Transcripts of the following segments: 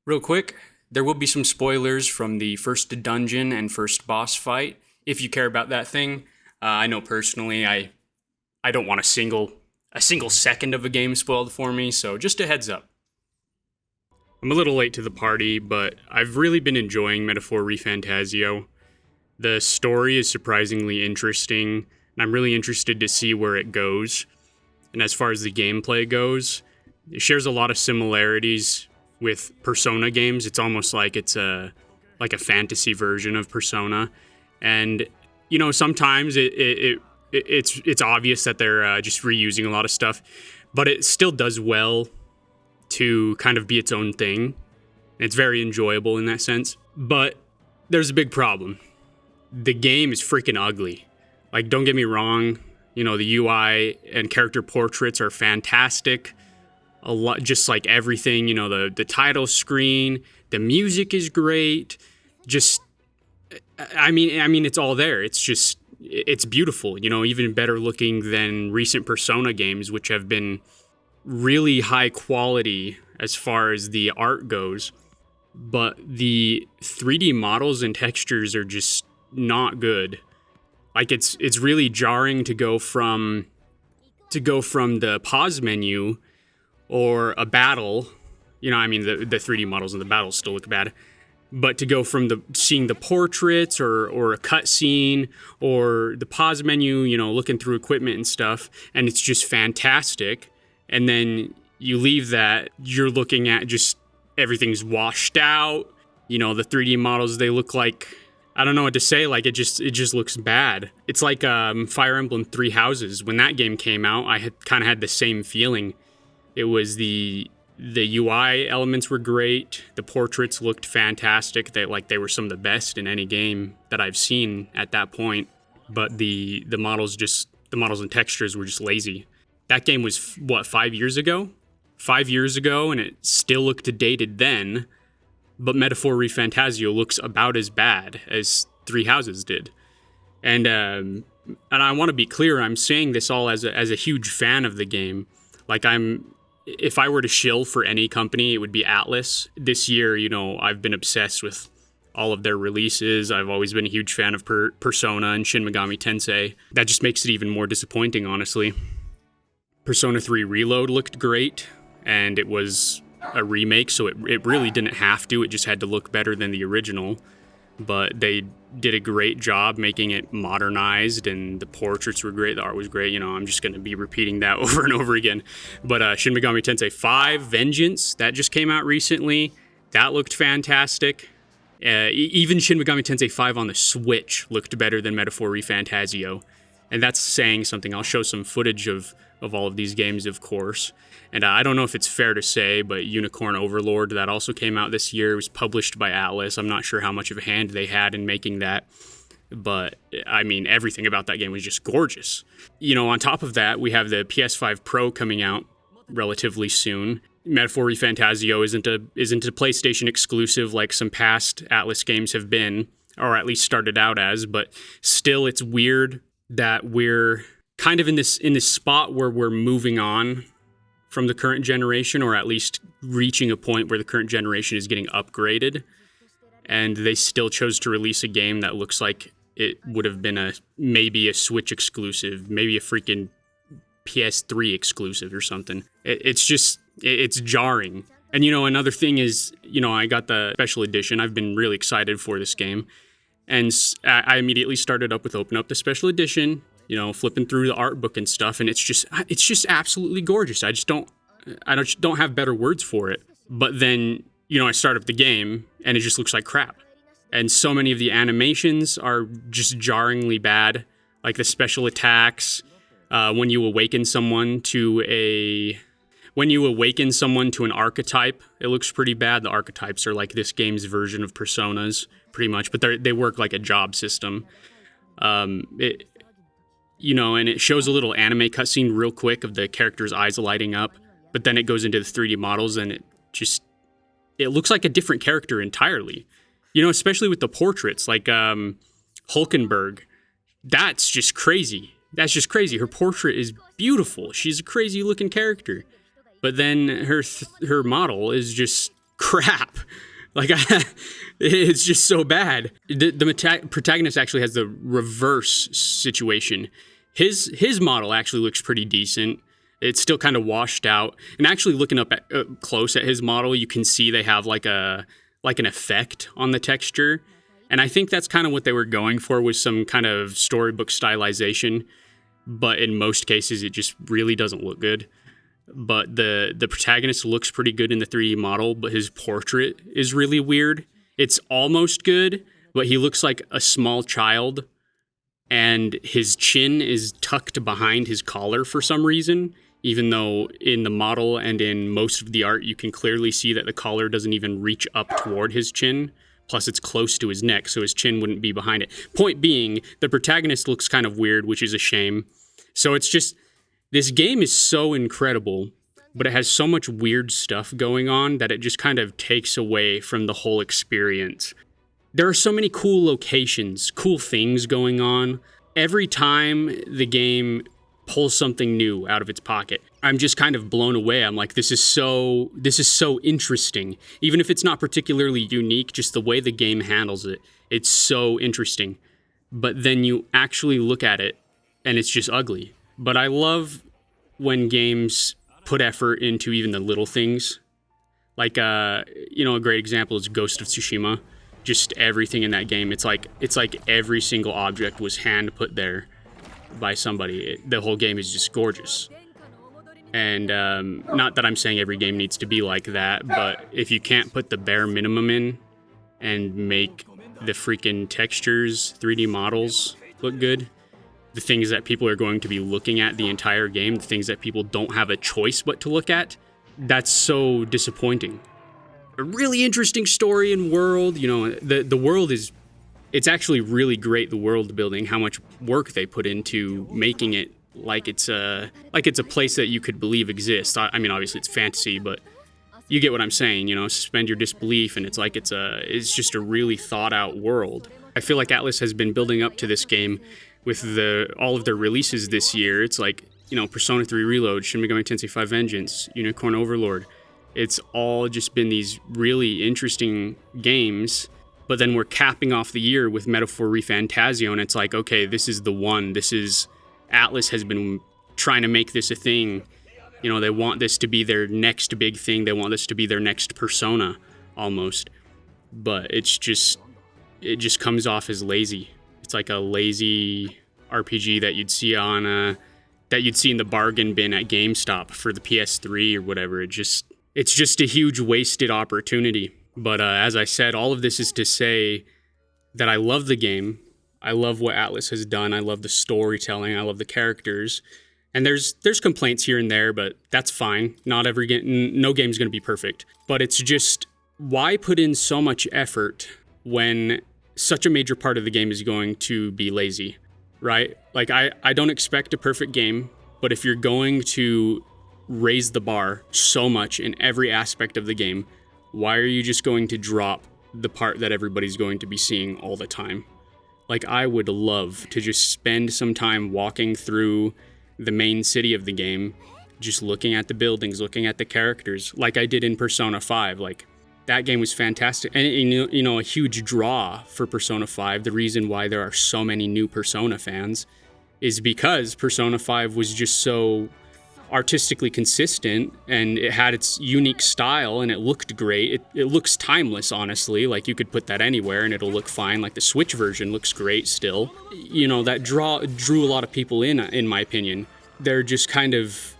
Real quick, there will be some spoilers from the first dungeon and first boss fight. If you care about that thing, I know personally, I don't want a single second of a game spoiled for me. So just a heads up. I'm a little late to the party, but I've really been enjoying Metaphor ReFantazio. The story is surprisingly interesting, and I'm really interested to see where it goes. And as far as the gameplay goes, it shares a lot of similarities with Persona games. It's almost like it's a fantasy version of Persona, and sometimes it's obvious that they're just reusing a lot of stuff, but it still does well to kind of be its own thing. It's very enjoyable in that sense. But there's a big problem. The game is freaking ugly. Like, don't get me wrong, the UI and character portraits are fantastic. A lot, just like everything, the title screen, the music is great. Just, I mean, it's all there. It's beautiful, even better looking than recent Persona games, which have been really high quality as far as the art goes. But the 3D models and textures are just not good. Like, it's really jarring to go from the pause menu or a battle, the 3D models in the battles still look bad, but to go from seeing the portraits or a cutscene or the pause menu, looking through equipment and stuff, and it's just fantastic. And then you leave that, you're looking at just everything's washed out. The 3D models, they look like, I don't know what to say. Like, it just looks bad. It's like Fire Emblem Three Houses. When that game came out, I had kind of had the same feeling. It was the UI elements were great. The portraits looked fantastic. They were some of the best in any game that I've seen at that point. But the models and textures were just lazy. That game was 5 years ago? 5 years ago, and it still looked dated then. But Metaphor ReFantazio looks about as bad as Three Houses did. And I want to be clear, I'm saying this all as a huge fan of the game. Like, if I were to shill for any company, it would be Atlus. This year, I've been obsessed with all of their releases. I've always been a huge fan of Persona and Shin Megami Tensei. That just makes it even more disappointing, honestly. Persona 3 Reload looked great, and it was a remake, so it really didn't have to. It just had to look better than the original. But they did a great job making it modernized, and the portraits were great, the art was great. I'm just going to be repeating that over and over again. But Shin Megami Tensei 5 Vengeance, that just came out recently. That looked fantastic. Even Shin Megami Tensei 5 on the Switch looked better than Metaphor ReFantazio. And that's saying something. I'll show some footage of all of these games, of course. And I don't know if it's fair to say, but Unicorn Overlord, that also came out this year. It was published by Atlus. I'm not sure how much of a hand they had in making that. But, everything about that game was just gorgeous. On top of that, we have the PS5 Pro coming out relatively soon. Metaphor ReFantazio isn't a PlayStation exclusive like some past Atlus games have been, or at least started out as. But still, it's weird that we're kind of in this spot where we're moving on from the current generation, or at least reaching a point where the current generation is getting upgraded, and they still chose to release a game that looks like it would have been maybe a Switch exclusive, maybe a freaking PS3 exclusive or something. It's jarring. And another thing is, I got the special edition. I've been really excited for this game, and I immediately started up with open up the special edition, flipping through the art book and stuff, and it's just absolutely gorgeous. I don't have better words for it. But then, I start up the game and it just looks like crap. And so many of the animations are just jarringly bad, like the special attacks. When you awaken someone to an archetype, it looks pretty bad. The archetypes are like this game's version of Personas, pretty much, but they work like a job system. And it shows a little anime cutscene real quick of the character's eyes lighting up, but then it goes into the 3D models, and it looks like a different character entirely. Especially with the portraits, like Hulkenberg. That's just crazy. Her portrait is beautiful. She's a crazy looking character. But then her model is just crap. Like, it's just so bad. The protagonist actually has the reverse situation. His model actually looks pretty decent. It's still kind of washed out. And actually looking up close at his model, you can see they have like an effect on the texture. And I think that's kind of what they were going for, was some kind of storybook stylization. But in most cases, it just really doesn't look good. But the protagonist looks pretty good in the 3D model, but his portrait is really weird. It's almost good, but he looks like a small child, and his chin is tucked behind his collar for some reason, even though in the model and in most of the art, you can clearly see that the collar doesn't even reach up toward his chin. Plus, it's close to his neck, so his chin wouldn't be behind it. Point being, the protagonist looks kind of weird, which is a shame. So it's just, this game is so incredible, but it has so much weird stuff going on that it just kind of takes away from the whole experience. There are so many cool locations, cool things going on. Every time the game pulls something new out of its pocket, I'm just kind of blown away. I'm like, this is so interesting. Even if it's not particularly unique, just the way the game handles it, it's so interesting. But then you actually look at it and it's just ugly. But I love when games put effort into even the little things. Like, a great example is Ghost of Tsushima. Just everything in that game, it's like every single object was hand put there by somebody. The whole game is just gorgeous. And not that I'm saying every game needs to be like that, but if you can't put the bare minimum in and make the freaking textures, 3D models look good, the things that people are going to be looking at the entire game, the things that people don't have a choice but to look at, that's so disappointing. A really interesting story and world, the world it's actually really great, the world building, how much work they put into making it like it's a place that you could believe exists. I mean, obviously it's fantasy, but you get what I'm saying, suspend your disbelief, and it's just a really thought out world. I feel like Atlus has been building up to this game with all of their releases this year. It's like, Persona 3 Reload, Shin Megami Tensei 5 Vengeance, Unicorn Overlord. It's all just been these really interesting games, but then we're capping off the year with Metaphor ReFantazio, and it's like, okay, this is the one. Atlus has been trying to make this a thing. They want this to be their next big thing. They want this to be their next Persona, almost. But it just comes off as lazy. It's like a lazy RPG that you'd see in the bargain bin at GameStop for the PS3 or whatever. It's just a huge wasted opportunity. But as I said, all of this is to say that I love the game. I love what Atlus has done. I love the storytelling. I love the characters. And there's complaints here and there, but that's fine. Not every game, no game's going to be perfect. But it's just, why put in so much effort when such a major part of the game is going to be lazy, right? Like, I don't expect a perfect game, but if you're going to raise the bar so much in every aspect of the game, why are you just going to drop the part that everybody's going to be seeing all the time? Like, I would love to just spend some time walking through the main city of the game, just looking at the buildings, looking at the characters, like I did in Persona 5. Like, that game was fantastic. And, a huge draw for Persona 5, the reason why there are so many new Persona fans, is because Persona 5 was just so artistically consistent, and it had its unique style, and it looked great. It looks timeless, honestly. Like, you could put that anywhere and it'll look fine. Like, the Switch version looks great still. That drew a lot of people in my opinion. They're just kind of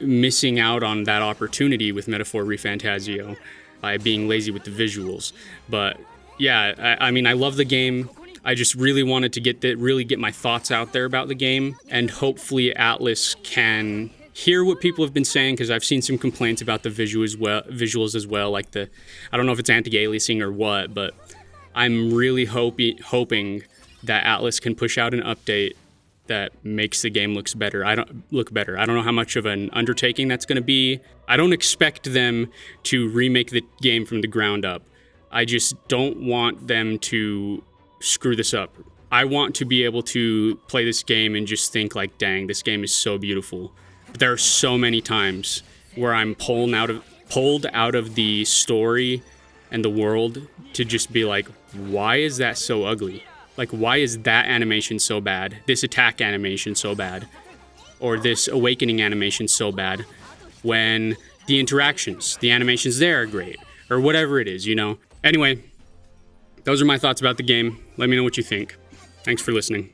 missing out on that opportunity with Metaphor ReFantazio by being lazy with the visuals. But yeah, I mean, I love the game. I just really wanted to get my thoughts out there about the game, and hopefully Atlus can hear what people have been saying, because I've seen some complaints about the visuals as well, like I don't know if it's anti-aliasing or what, but I'm really hoping that Atlus can push out an update that makes the game look better. I don't know how much of an undertaking that's going to be. I don't expect them to remake the game from the ground up. I just don't want them to screw this up. I want to be able to play this game and just think like, dang, this game is so beautiful. There are so many times where I'm pulled out of the story and the world to just be like, why is that so ugly? Like, why is that animation so bad? This attack animation so bad? Or this awakening animation so bad? When the interactions, the animations there are great. Or whatever it is, you know? Anyway, those are my thoughts about the game. Let me know what you think. Thanks for listening.